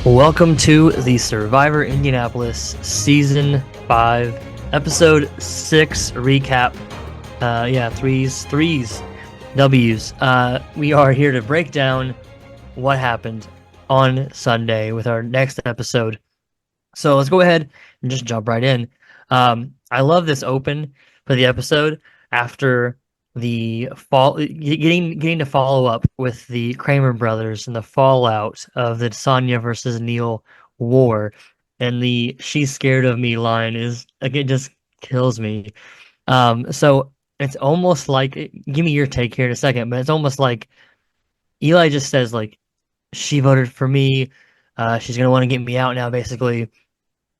Welcome to the Survivor Indianapolis Season 5, Episode 6 recap. Threes, W's. We are here to break down what happened on Sunday with our next episode. So let's go ahead and just jump right in. I love this open for the episode after the getting to follow up with the Kramer brothers and the fallout of the Sonya versus Neil war, and the "she's scared of me" line is like it just kills me. So it's almost like give me your take here in a second, but it's almost like Eli just says like she voted for me, she's gonna want to get me out now, basically.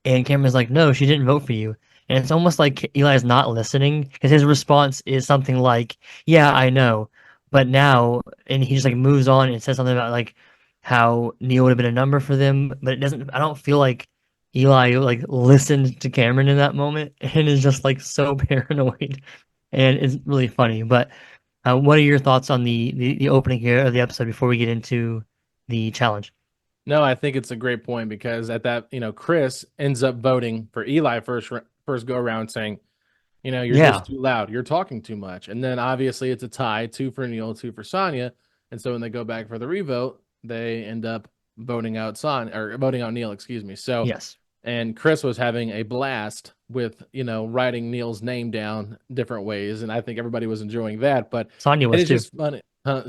And Cameron's like, no, she didn't vote for you. And it's almost like Eli's not listening because his response is something like, yeah, I know. But now, and he just like moves on and says something about like how Neil would have been a number for them. But it doesn't, I don't feel like Eli like listened to Cameron in that moment and is just like so paranoid. And it's really funny. But what are your thoughts on the opening here of the episode before we get into the challenge? No, I think it's a great point because at that, Chris ends up voting for Eli first go around saying, you're Yeah. just too loud, you're talking too much. And then obviously it's a tie, two for Neil, two for Sonya. And so when they go back for the revote, they end up voting out Neil, excuse me. So Yes. and Chris was having a blast with, writing Neil's name down different ways. And I think everybody was enjoying that. But Sonya it was is too. just funny.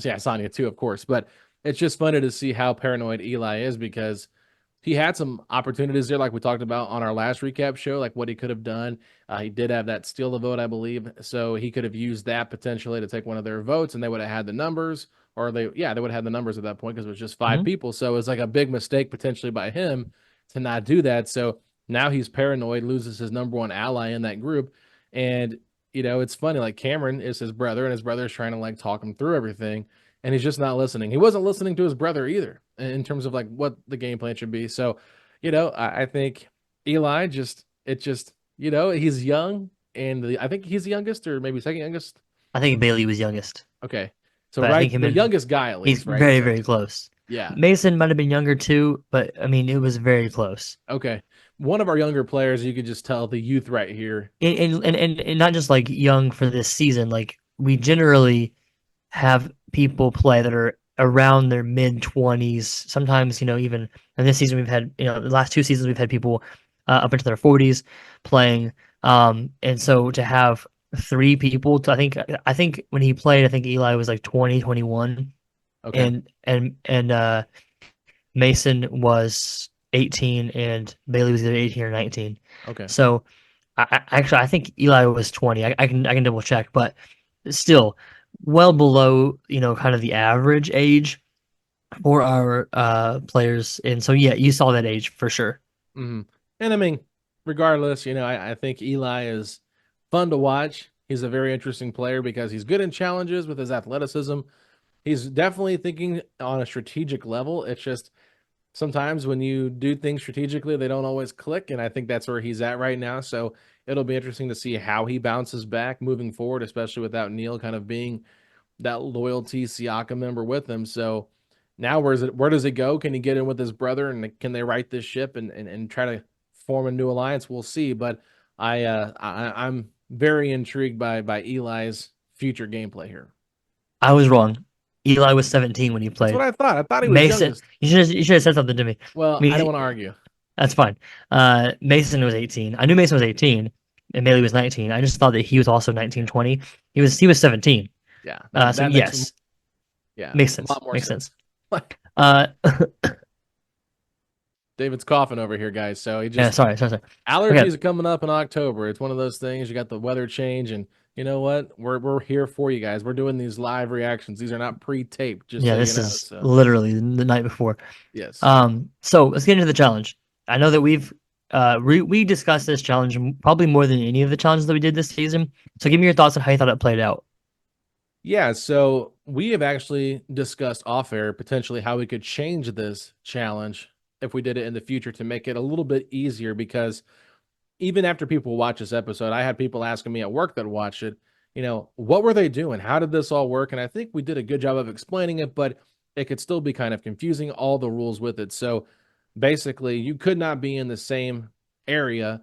Yeah, Sonya too, of course. But it's just funny to see how paranoid Eli is because he had some opportunities there, like we talked about on our last recap show, like what he could have done. He did have that steal the vote, I believe. So he could have used that potentially to take one of their votes and they would have had the numbers, or they would have had the numbers at that point because it was just five Mhm. people. So it was like a big mistake potentially by him to not do that. So now he's paranoid, loses his number one ally in that group. And, it's funny, like Cameron is his brother, and his brother's trying to like talk him through everything, and he's just not listening. He wasn't listening to his brother either in terms of like what the game plan should be. So, I think Eli he's young, and I think he's the youngest or maybe second youngest. I think Bailey was youngest, Okay. So, but I right, think him the and youngest guy at he's least, right? very, So, very close. yeah. Mason might have been younger too, but I mean, it was very close. Okay. One of our younger players, you could just tell the youth right here. And not just like young for this season. Like we generally have people play that are around their mid 20s. Sometimes, even in this season we've had, the last two seasons we've had people up into their 40s playing. And so to have three people, I think when he played, I think Eli was like 20, 21. Okay. And Mason was 18 and Bailey was either 18 or 19. Okay. So I think Eli was 20. I can double check, but still well below, kind of the average age for our players. And so yeah, you saw that age for sure. Hmm. And I mean, regardless, I think Eli is fun to watch. He's a very interesting player because he's good in challenges with his athleticism. He's definitely thinking on a strategic level. It's just sometimes when you do things strategically, they don't always click. And I think that's where he's at right now. So it'll be interesting to see how he bounces back moving forward, especially without Neil kind of being that loyalty Siakam member with him. So now where does it go? Can he get in with his brother and can they right this ship and try to form a new alliance? We'll see. But I'm very intrigued by Eli's future gameplay here. I was wrong. Eli was 17 when he That's what played. I thought. I thought he was Mason, youngest. you should have said something to me. I Well, I don't mean, want to argue. that's fine. Mason was 18. I knew Mason was 18 and Bailey was 19. I just thought that he was also 19, 20. He was 17. Yeah, So that makes yes, yeah makes a sense. lot more Makes sense. sense. Uh, David's coughing over here, guys. So he yeah, just sorry. Okay, allergies are coming up in October. It's one of those things. You got the weather change, and you know what? We're here for you guys. We're doing these live reactions. These are not pre-taped, just yeah, so you this know. is So literally the night before. yes, So let's get into the challenge. I know that we discussed this challenge probably more than any of the challenges that we did this season. So give me your thoughts on how you thought it played out. yeah. So we have actually discussed off air potentially how we could change this challenge if we did it in the future to make it a little bit easier because even after people watch this episode, I had people asking me at work that watched it, what were they doing? How did this all work? And I think we did a good job of explaining it, but it could still be kind of confusing, all the rules with it. So basically you could not be in the same area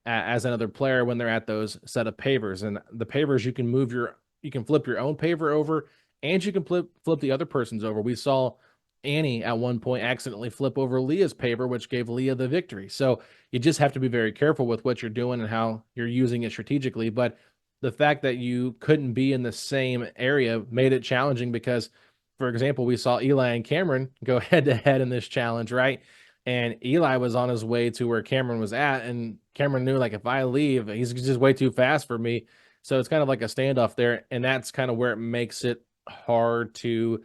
as another player when they're at those set of pavers. And the pavers, you can flip your own paver over, and you can flip the other person's over. We saw Annie at one point accidentally flip over Leah's paver, which gave Leah the victory. So you just have to be very careful with what you're doing and how you're using it strategically. But the fact that you couldn't be in the same area made it challenging because, for example, we saw Eli and Cameron go head to head in this challenge, right? And Eli was on his way to where Cameron was at, and Cameron knew, like, if I leave, he's just way too fast for me. So it's kind of like a standoff there, and that's kind of where it makes it hard to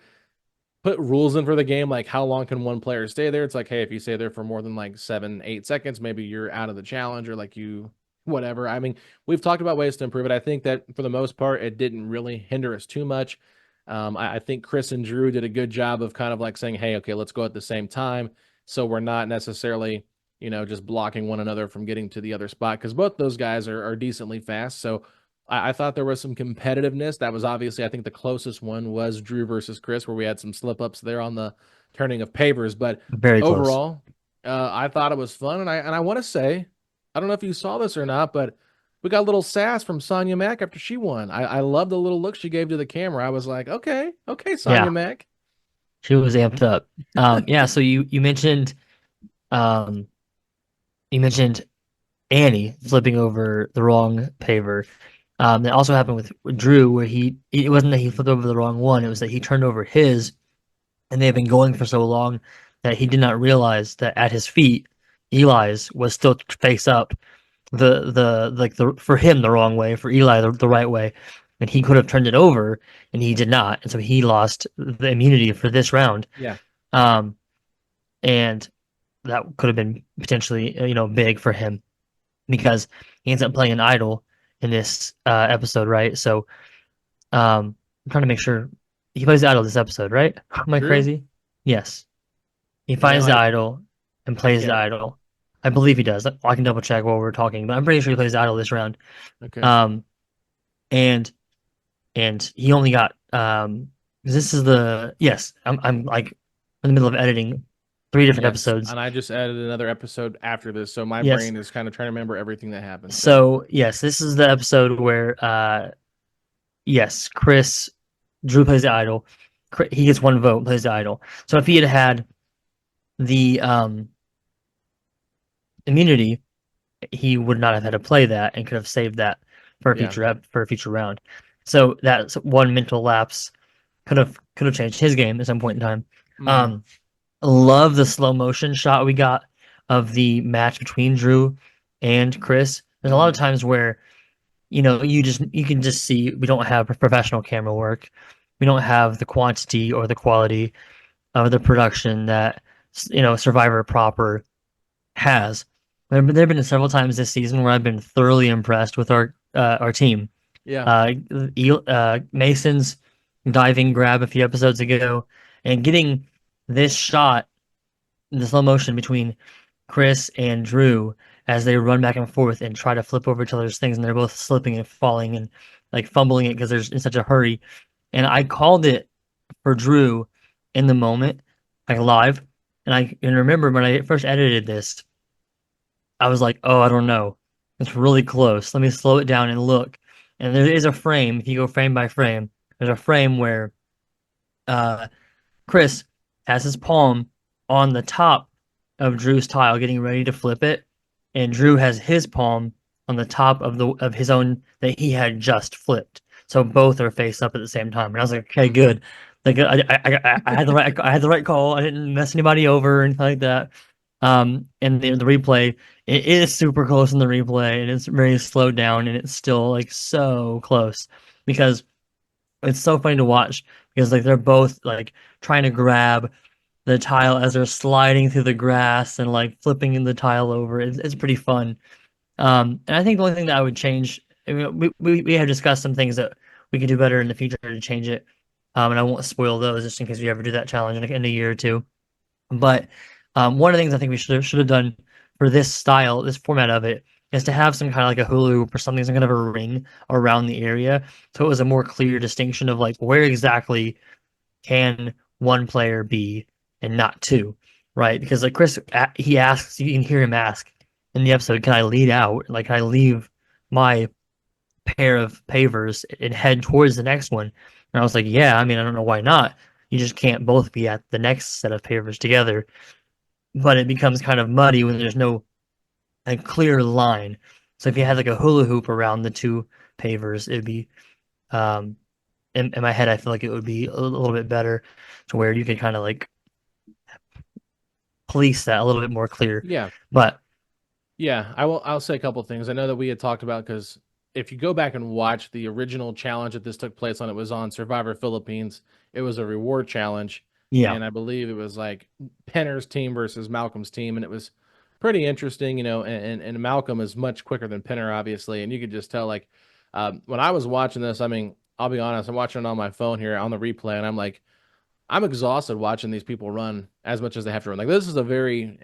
put rules in for the game, like how long can one player stay there. It's like, hey, if you stay there for more than like 7-8 seconds, maybe you're out of the challenge, or like you whatever. I mean, we've talked about ways to improve it. I think that for the most part it didn't really hinder us too much. I think Chris and Drew did a good job of kind of like saying, hey, okay, let's go at the same time, so we're not necessarily, just blocking one another from getting to the other spot, because both those guys are decently fast. So I thought there was some competitiveness. That was obviously, I think the closest one was Drew versus Chris, where we had some slip ups there on the turning of pavers. But Very close. overall, I thought it was fun, and I want to say, I don't know if you saw this or not, but we got a little sass from Sonya Mack after she won. I love the little look she gave to the camera. I was like, okay, okay, Sonya Yeah, Mack. she was amped up. Yeah, so um you mentioned Annie flipping over the wrong paver. That also happened with Drew, where it wasn't that he flipped over the wrong one, it was that he turned over his, and they had been going for so long that he did not realize that at his feet, Eli's was still face up, the for him the wrong way, for Eli the right way, and he could have turned it over, and he did not, and so he lost the immunity for this round. Yeah, Um, and that could have been potentially big for him because he ends up playing an idol in this episode, right? So I'm trying to make sure he plays the idol this episode, right? Am I Drew. crazy? Yes. He You know, finds the idol and I plays the can't. idol. I believe he does. I can double check while we're talking, but I'm pretty sure he plays the idol this round. Okay. Um, and he only got this is the yes. I'm like in the middle of editing 3 different Yes, episodes. and I just added another episode after this, so my Yes. brain is kind of trying to remember everything that happened. So So yes, this is the episode where yes, Drew plays the idol. He gets one vote, plays the idol. So if he had had the immunity, he would not have had to play that and could have saved that for a yeah. future round. So that's one mental lapse could have changed his game at some point in time. Hmm. Um, love the slow motion shot we got of the match between Drew and Chris. There's a lot of Hmm. times where you can just see we don't have professional camera work. We don't have the quantity or the quality of the production that Survivor proper has. There have been several times this season where I've been thoroughly impressed with our team. Yeah. Mason's diving grab a few episodes ago, and getting this shot in the slow motion between Chris and Drew as they run back and forth and try to flip over each other's things, and they're both slipping and falling and like fumbling it because they're in such a hurry. And I called it for Drew in the moment, like live. And remember when I first edited this, I was like, oh, I don't know. It's really close. Let me slow it down and look. And there is a frame, if you go frame by frame, there's a frame where uh Chris has his palm on the top of Drew's tile, getting ready to flip it, and Drew has his palm on the top of his own that he had just flipped. So both are face up at the same time, and I was like, okay, good. Like I had I had the right call. I didn't mess anybody over or anything like that. And the replay, it is super close in the replay, and it's very slowed down, and it's still like so close because it's so funny to watch because like they're both like trying to grab the tile as they're sliding through the grass and like flipping the tile over. It's pretty fun. And I think the only thing that I would change, I mean, we have discussed some things that we could do better in the future to change it. And I won't spoil those just in case we ever do that challenge in a year or two. But one of the things I think we should have done for this format of it, is to have some kind of like a hula hoop or something, some kind of a ring around the area, so it was a more clear distinction of like where exactly can one player be and not two. right? Because like Chris, he asks, you can hear him ask in the episode, "Can I lead out? Like, can I leave my pair of pavers and head towards the next one?" And I was like, "Yeah, I mean, I don't know why not. You just can't both be at the next set of pavers together." But it becomes kind of muddy when there's no like clear line. So if you had like a hula hoop around the two pavers, it'd be um in my head, I feel like it would be a little bit better to where you could kind of like police that a little bit more clear. Yeah. But Yeah, I'll say a couple of things. I know that we had talked about because if you go back and watch the original challenge that this took place on, it was on Survivor Philippines. It was a reward challenge, yeah, and I believe it was like Penner's team versus Malcolm's team, and it was pretty interesting, and Malcolm is much quicker than Penner, obviously, and you could just tell like when I was watching this, I mean, I'll be honest, I'm watching it on my phone here on the replay, and I'm like, I'm exhausted watching these people run as much as they have to run. Like this is a very,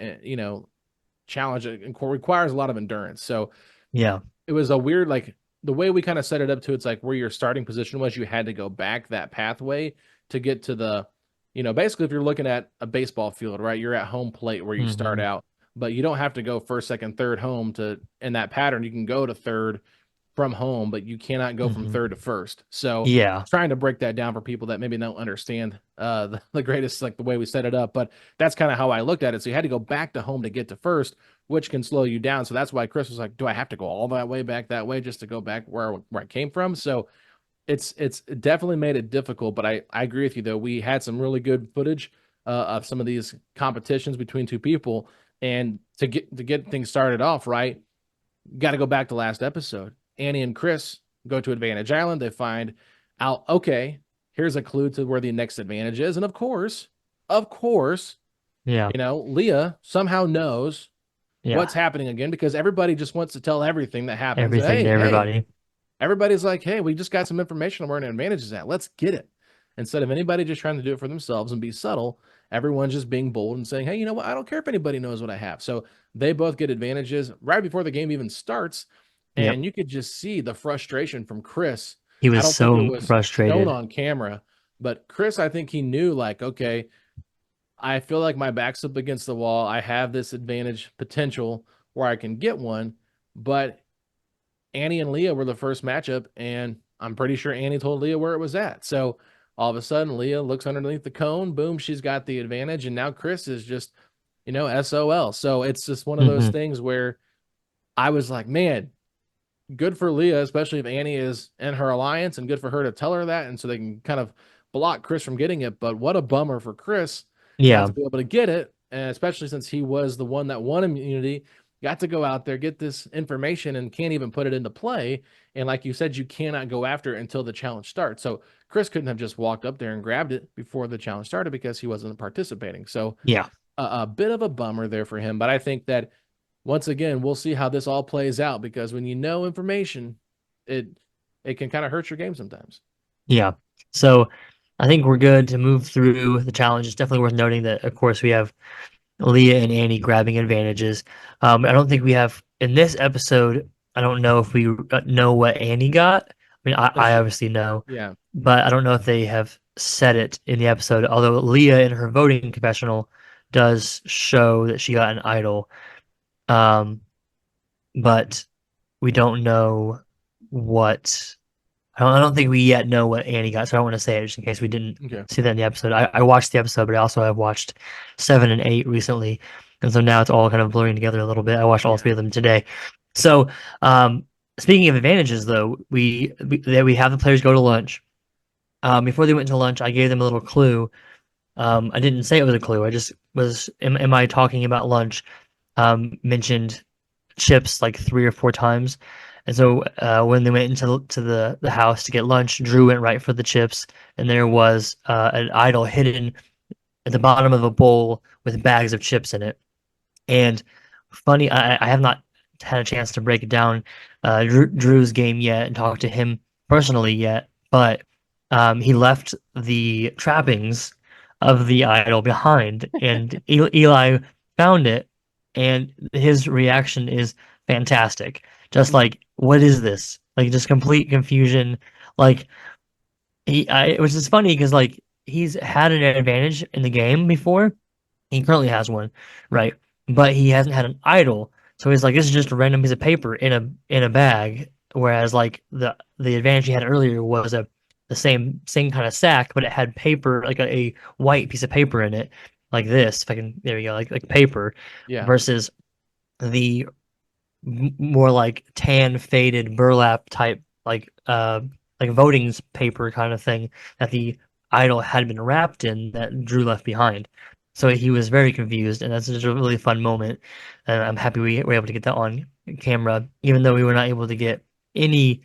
challenge. It requires a lot of endurance. So yeah, it was a weird, like the way we kind of set it up to it's like where your starting position was, you had to go back that pathway to get to the, basically if you're looking at a baseball field, right? You're at home plate where you start hmm out, but you don't have to go first, second, third home to in that pattern. You can go to third from home, but you cannot go from hmm third to first. So yeah, trying to break that down for people that maybe don't understand the greatest like the way we set it up, but that's kind of how I looked at it. So you had to go back to home to get to first, which can slow you down. So that's why Chris was like, "Do I have to go all that way back that way just to go back where I came from?" So it's definitely made it difficult. But I agree with you though. We had some really good footage of some of these competitions between two people, and to get things started off right, got to go back to last episode. Annie and Chris go to Advantage Island. They find out, okay, here's a clue to where the next advantage is. And of course, yeah, Leah somehow knows yeah. what's happening again because everybody just wants to tell everything that happens. And Everything to hey, everybody. everybody's like, hey, we just got some information on where an advantage is at. Let's get it. Instead of anybody just trying to do it for themselves and be subtle, everyone's just being bold and saying, hey, you know what? I don't care if anybody knows what I have. So they both get advantages right before the game even starts. Yep. And you could just see the frustration from Chris. He I was don't think it so was shown frustrated. on camera, but Chris, I think he knew, like, okay, I feel like my back's up against the wall. I have this advantage potential where I can get one, but Annie and Leah were the first matchup, and I'm pretty sure Annie told Leah where it was at. So all of a sudden, Leah looks underneath the cone. Boom, she's got the advantage, and now Chris is just, SOL. So it's just one of those hmm things where I was like, man, good for Leah, especially if Annie is in her alliance, and good for her to tell her that, and so they can kind of block Chris from getting it. But what a bummer for Chris not Yeah, to be able to get it, and especially since he was the one that won immunity, got to go out there, get this information, and can't even put it into play. And like you said, you cannot go after it until the challenge starts. So Chris couldn't have just walked up there and grabbed it before the challenge started because he wasn't participating. So yeah, a bit of a bummer there for him. But I think that once again, we'll see how this all plays out because when you know information, it it can kind of hurt your game sometimes. yeah. So I think we're good to move through the challenge. It's definitely worth noting that, of course, we have Leah and Annie grabbing advantages. I don't think we have in this episode. I don't know if we know what Annie got. I mean, That's I true. obviously know, Yeah. but I don't know if they have said it in the episode. Although Leah in her voting confessional does show that she got an idol, um, but we don't know what. I don't think we yet know what Annie got, so I don't want to say it just in case we didn't Okay. see that in the episode. I watched the episode, but I also have watched 7 and 8 recently, and so now it's all kind of blurring together a little bit. I watched all Yeah. three of them today. So, speaking of advantages, though, we have the players go to lunch. Before they went to lunch, I gave them a little clue. I didn't say it was a clue. I just was, am I talking about lunch? Mentioned chips like 3 or 4 times. And so when they went into the house to get lunch, Drew went right for the chips, and there was an idol hidden at the bottom of a bowl with bags of chips in it. And funny, I have not had a chance to break down Drew's game yet and talk to him personally yet, but he left the trappings of the idol behind, and Eli found it, and his reaction is fantastic. Just Mhm. like, what is this? Like, just complete confusion. Like, which is funny because like he's had an advantage in the game before, He currently has one, right? But he hasn't had an idol. So he's like, this is just a random piece of paper in a bag. Whereas like the advantage he had earlier was the same kind of sack, but it had paper, like a white piece of paper in it, like this. If I can, there you go, like paper, Yeah. versus the more like tan faded burlap type like voting's paper kind of thing that the idol had been wrapped in that Drew left behind. So he was very confused, and that's just a really fun moment. And I'm happy we were able to get that on camera, even though we were not able to get any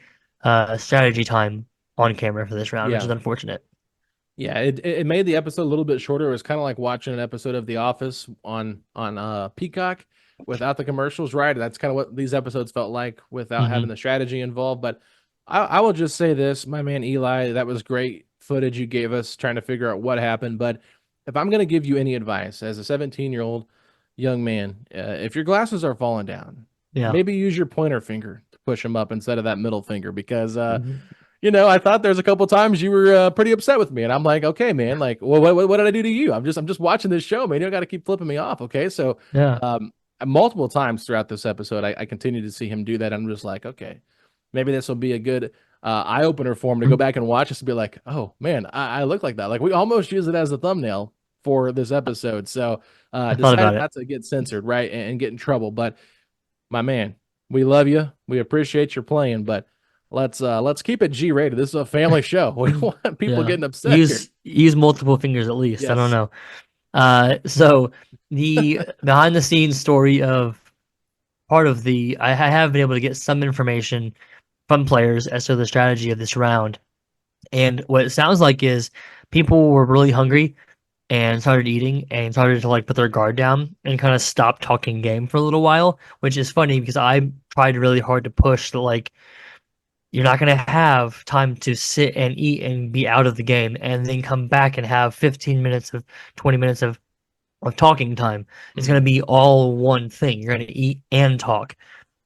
strategy time on camera for this round, which is Yeah. unfortunate. Yeah, it made the episode a little bit shorter. It was kind of like watching an episode of The Office on Peacock without the commercials, right? That's kind of what these episodes felt like without having Hmm. the strategy involved. But I will just say this, my man Eli, that was great footage you gave us trying to figure out what happened. But if I'm going to give you any advice as a 17-year-old young man, if your glasses are falling down, Yeah. maybe use your pointer finger to push them up instead of that middle finger because Hmm. I thought there's a couple times you were pretty upset with me, and I'm like, okay, man, like, well, what did I do to you? I'm just watching this show, man. You don't got to keep flipping me off, okay? So, Yeah. um, multiple times throughout this episode, I continue to see him do that. I'm just like, okay, maybe this will be a good eye opener for him to go back and watch this to be like, oh man, I look like that. Like we almost use it as a thumbnail for this episode. So, I thought about decided it. not to get censored, right, and get in trouble, but my man, we love you. We appreciate your playing, but let's keep it G-rated. This is a family show. We don't want people Yeah. getting upset here. Use multiple fingers at least. I don't Yes. know. So the behind the scenes story of part of I have been able to get some information from players as to the strategy of this round. And what it sounds like is people were really hungry and started eating and started to like put their guard down and kind of stop talking game for a little while, which is funny because I tried really hard to push the like you're not going to have time to sit and eat and be out of the game and then come back and have 15 minutes of 20 minutes of talking time. It's going Mhm. to be all one thing. You're going to eat and talk.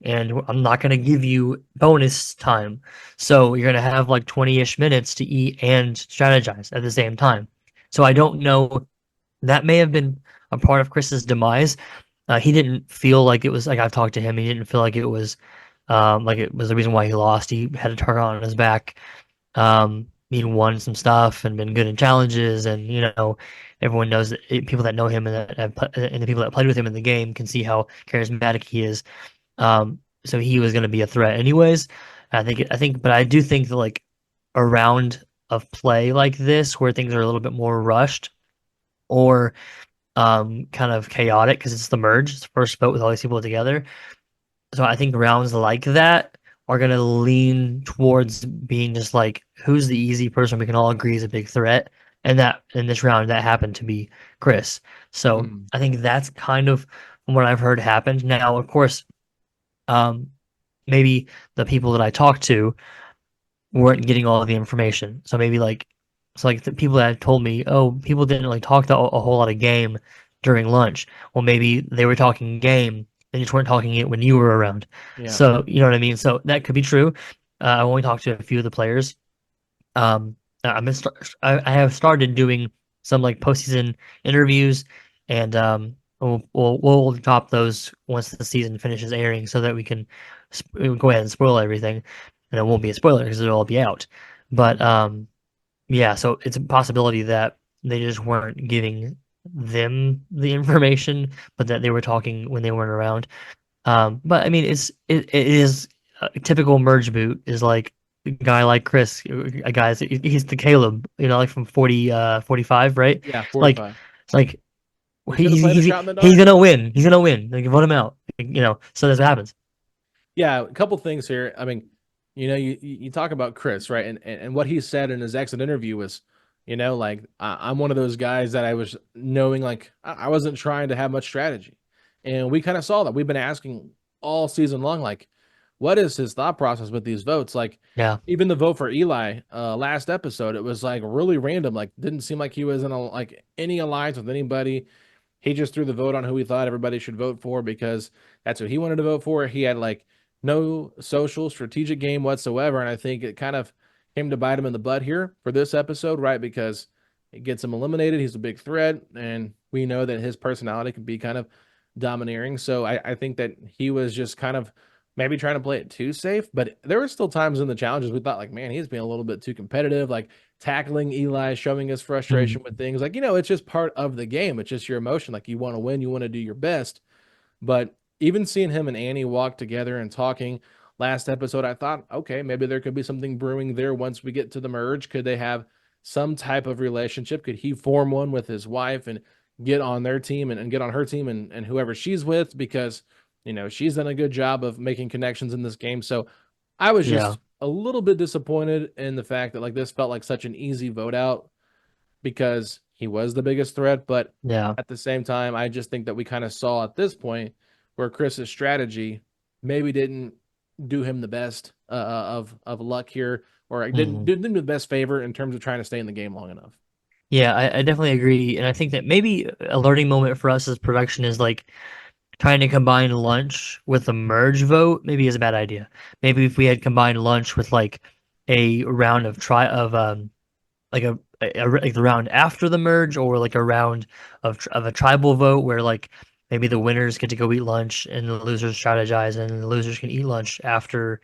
And I'm not going to give you bonus time. So you're going to have like 20-ish minutes to eat and strategize at the same time. So I don't know. That may have been a part of Chris's demise. He didn't feel like it was like I've talked to him. He didn't feel like it was the reason why he lost. He had a target on his back. He'd won some stuff and been good in challenges, and everyone knows that people that know him and the people that played with him in the game can see how charismatic he is. So he was going to be a threat anyways. But I do think that like a round of play like this, where things are a little bit more rushed or kind of chaotic because it's the merge, it's the first vote with all these people together. So I think rounds like that are going to lean towards being just like who's the easy person we can all agree is a big threat, and that in this round that happened to be Chris. So Mhm. I think that's kind of what I've heard happened. Now, of course, um, maybe the people that I talked to weren't getting all of the information. So like the people that told me, oh, people didn't really talk a whole lot of game during lunch. Well, maybe they were talking game, they just weren't talking it when you were around. Yeah. So you know what I mean. So that could be true. I only talked to a few of the players. Um, I have started doing some like postseason interviews, and we'll drop those once the season finishes airing, so that we can go ahead and spoil everything, and it won't be a spoiler because it'll all be out. But Mhm. yeah, so it's a possibility that they just weren't giving them the information, but that they were talking when they weren't around. But I mean, it is a typical merge boot is like a guy like Chris, a guy he's the Caleb, like from 45, right? Yeah, Like 45. it's like He should have he's played a he's shot in the he's dark. gonna win. He's gonna win. Like vote him out. So that's what happens. Yeah, a couple things here. I mean, you talk about Chris, right? And what he said in his exit interview was, like I'm one of those guys that I was knowing like I wasn't trying to have much strategy. And we kind of saw that. We've been asking all season long, like, what is his thought process with these votes? Like Yeah. even the vote for Eli last episode, it was like really random. Like didn't seem like he was in like any alliance with anybody. He just threw the vote on who he thought everybody should vote for because that's who he wanted to vote for. He had like no social strategic game whatsoever. And I think it kind of came to bite him in the butt here for this episode, right? Because It gets him eliminated. He's a big threat, and we know that his personality can be kind of domineering. So I think that he was just kind of maybe trying to play it too safe. But there were still times in the challenges we thought, like, man, he's being a little bit too competitive, like tackling Eli, showing his Mhm. frustration with things. Like, it's just part of the game. It's just your emotion. Like, you want to win, you want to do your best. But even seeing him and Annie walk together and talking last episode, I thought, okay, maybe there could be something brewing there once we get to the merge. Could they have some type of relationship? Could he form one with his wife and get on their team and get on her team and whoever she's with? Because, she's done a good job of making connections in this game. So I was Yeah, just a little bit disappointed in the fact that like this felt like such an easy vote out because he was the biggest threat. But yeah. at the same time, I just think that we kind of saw at this point where Chris's strategy maybe didn't do him the best of luck here, or Mhm. didn't do the best favor in terms of trying to stay in the game long enough. Yeah, I definitely agree, and I think that maybe a learning moment for us as production is like trying to combine lunch with a merge vote. Maybe is a bad idea. Maybe if we had combined lunch with like a round of try of like like the round after the merge, or like a round of a tribal vote where like maybe the winners get to go eat lunch and the losers strategize, and the losers can eat lunch after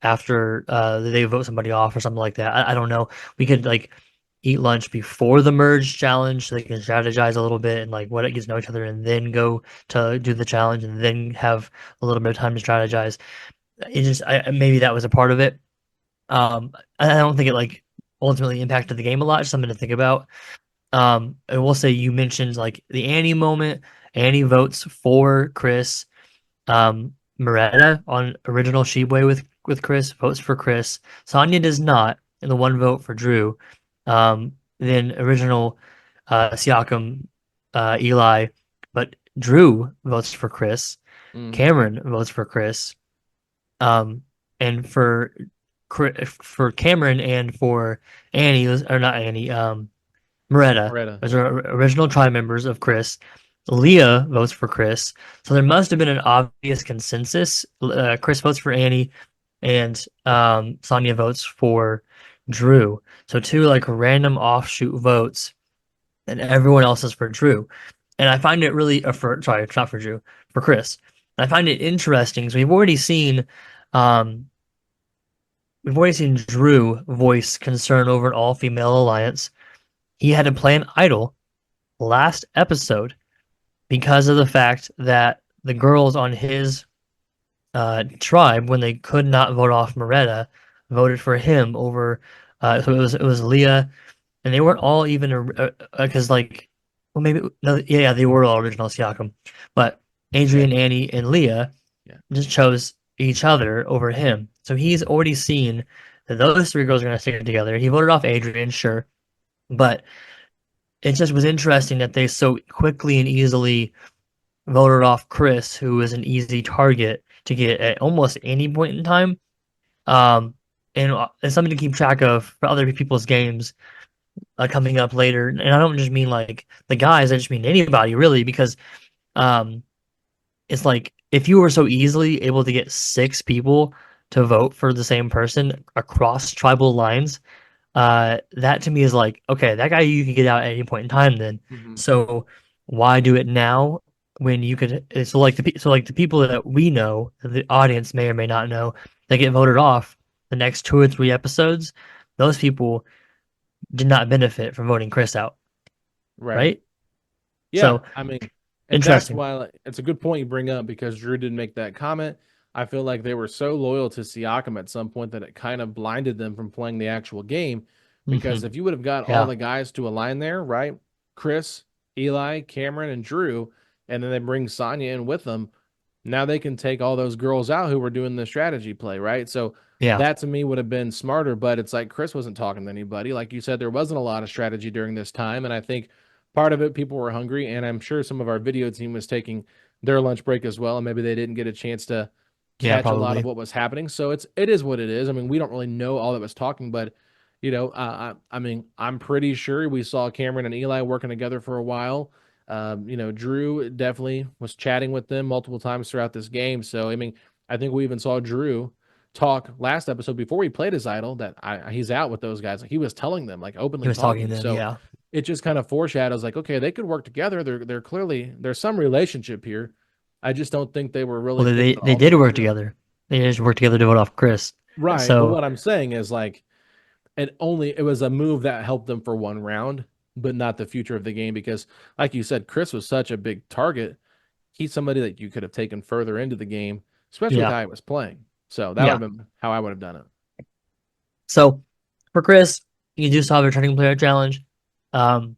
they vote somebody off or something like that. I don't know. We could like eat lunch before the merge challenge so they can strategize a little bit and like what it gets to know each other, and then go to do the challenge and then have a little bit of time to strategize. It just maybe that was a part of it. I don't think it like ultimately impacted the game a lot. Just something to think about. I will say you mentioned like the Annie moment. Annie votes for Chris. Moretta on original Shebway with Chris votes for Chris. Sonya does not, and the one vote for Drew. Then original Siakam, Eli, but Drew votes for Chris. Mm, Cameron votes for Chris. Um, and for Cameron and for Annie, or not Annie, Moretta. Moretta, Those yeah, are original tri members of Chris. Leah votes for Chris. So there must have been an obvious consensus. Chris votes for Annie, and Sonia votes for Drew. So two like random offshoot votes, and everyone else is for Drew. And I find it really, for sorry, it's not for Drew, for Chris. And I find it interesting. So um, we've already seen Drew voice concern over an all-female alliance. He had to play an idol last episode because of the fact that the girls on his tribe, when they could not vote off Moretta, voted for him over. So it was Leah, and they weren't all even because like, well, maybe no, yeah, they were all original Siakam, but yeah, Adrian, Annie, and Leah yeah, just chose each other over him. So he's already seen that those three girls are going to stick together. He voted off Adrian, sure, but it just was interesting that they so quickly and easily voted off Chris, who was an easy target to get at almost any point in time. Um, and it's something to keep track of for other people's games coming up later. And I don't just mean like the guys; I just mean anybody really, because um, it's like if you were so easily able to get six people to vote for the same person across tribal lines, that to me is like, okay, that guy you can get out at any point in time then. hmm So why do it now when you could? So like the people that we know, that the audience may or may not know, that get voted off the next 2 or 3 episodes, those people did not benefit from voting Chris out, right. right? Yeah, So I mean, and that's interesting. why it's a good point you bring up because Drew didn't make that comment. I feel like they were so loyal to Siakam at some point that it kind of blinded them from playing the actual game. Because Hmm. if you would have got all Yeah, the guys to align there, right? Chris, Eli, Cameron, and Drew, and then they bring Sonya in with them, now they can take all those girls out who were doing the strategy play, right? So yeah, that to me would have been smarter, but it's like Chris wasn't talking to anybody. Like you said, there wasn't a lot of strategy during this time. And I think part of it, people were hungry. And I'm sure some of our video team was taking their lunch break as well. And maybe they didn't get a chance to yeah, catch a lot of probably. what was happening. So it is what it is. I mean, we don't really know all that was talking, but I mean, I'm pretty sure we saw Cameron and Eli working together for a while. Drew definitely was chatting with them multiple times throughout this game. So, I mean, I think we even saw Drew talk last episode before he played his idol that he's out with those guys. Like he was telling them, like He openly was talking to talking. them. So, Yeah, it just kind of foreshadows like, okay, they could work together. They're clearly there's some relationship here. I just don't think they were really Well, thinking they all the did way work through. together. They just worked together to vote off Chris. Right. But So what I'm saying is like it was a move that helped them for one round, but not the future of the game because, like you said, Chris was such a big target. He's somebody that you could have taken further into the game, especially with yeah, how he was playing. So that would yeah. have been how I would have done it. So for Chris, you do still have a returning player challenge um,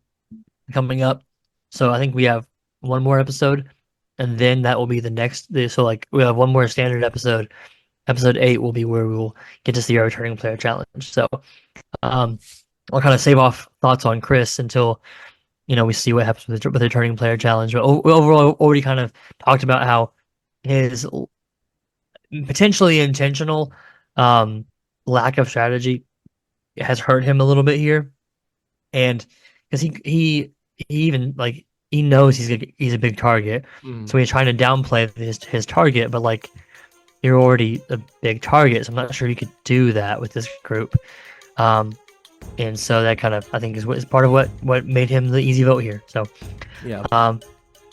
coming up. So I think we have one more episode, and then that will be the next. So like we have one more standard episode. Episode 8 will be where we will get to see our returning player challenge. So um, I'll kind of save off thoughts on Chris until we see what happens with the returning player challenge. But overall, already kind of talked about how his potentially intentional um, lack of strategy has hurt him a little bit here, and because he even like he knows he's a big target, Mm. so he's trying to downplay his target, but like you're already a big target, so I'm not sure you could do that with this group. Um, and so that kind of I think is part of what made him the easy vote here. So Yeah. but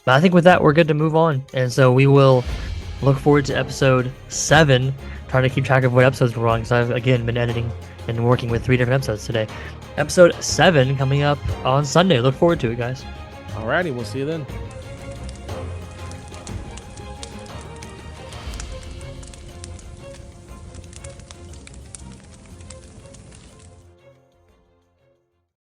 I think with that we're good to move on, and so we will look forward to episode 7. Trying to keep track of what episodes we're on because I've again been editing and working with 3 different episodes today. Episode 7 coming up on Sunday. Look forward to it, guys. Alrighty, we'll see you then.